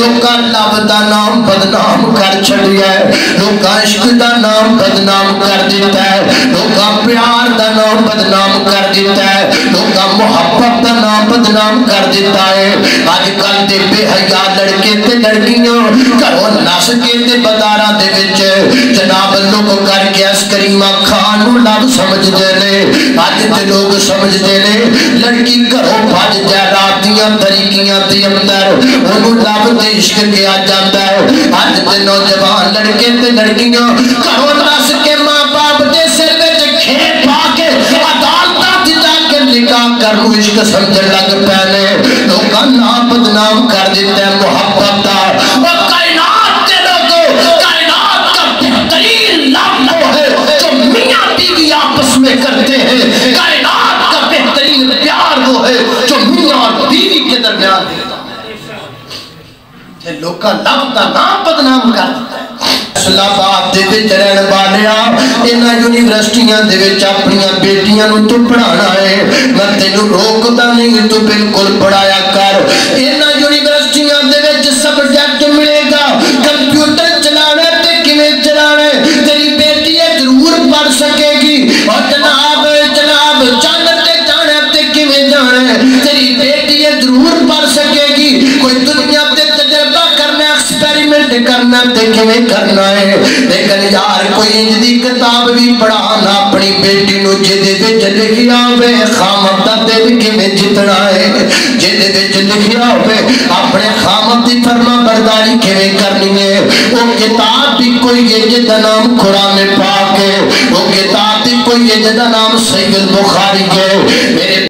لوکاں لب دا نام بدنام کر چھڑیا ہے، لوکاں عشق دا نام بدنام کر دیتا ہے، لوکاں پیار دا نام بدنام کر دیتا ہے، لوکاں محبت دا نام بدنام کر دیتا ہے۔ آج کل دے بے حیا لڑکے تے لڑکیاں گھروں نس کے تے بازاراں دے وچ جناب لوگ کر کے اس کریمہ خان نوں لب سمجھدے نے۔ اج تے لوگ سمجھدے نے لڑکی گھروں بھج جائے رات دیاں طریقیاں دے اندر اونوں لب تے عشق کیا جاندا ہے۔ اج تے نوجوان لڑکے تے لڑکیاں گھروں نس کے ماں باپ دے سر وچ کھیت پا کے عدالتاں تے جا کے نکاح کرنوں عشق سمجھن لگ پے نے۔ لوکاں نام بدنام کر دیتا ہے محبت دا۔ اور کائنات کے لوگوں کائنات کا بہترین لب وہ ہے جو میاں بیوی آپس میں کرتے ہیں، کائنات کا بہترین پیار وہ ہے جو میاں اور بیوی کے درمیان ہے۔ لوکاں لب دا نام بدنام کر دیتا ہے۔ اسلام آباد دے وچ رہن والیا انہاں یونیورسٹیاں دے وچ اپنیاں بیٹیاں نوں تو پڑھانا ہے، میں تینوں روکدا نہیں، تو بالکل پڑھایا کر۔ انہاں یونیورسٹیاں دے وچ سبجیکٹ ملے گا کمپیوٹر چلانا تے کیویں چلانا، تیری بیٹی ضرور پڑھ سکے گی۔ اور جناب چند تے جانا تے کیویں جانا، تیری بیٹی ضرور پڑھ سکے گی۔ کوئی دنیا تے تجربہ کرنا ایکسپیریمنٹ کرنا تے کیویں کرنا ہے، لیکن یار کوئی انج دی کتاب بھی پڑھانا اپنی بیٹی نو جدے وچ لکھیا ہوئے خامد دا دل کیویں جتنا ہے، جدے وچ لکھیا ہوئے اپنے خامد دی فرما برداری کیویں کرنی ہے۔ وہ کتاب بھی کوئی ہے جدا نام قرآن پاک ہے، وہ کتاب بھی کوئی ہے جدا نام صحیح البخاری ہے۔ میرے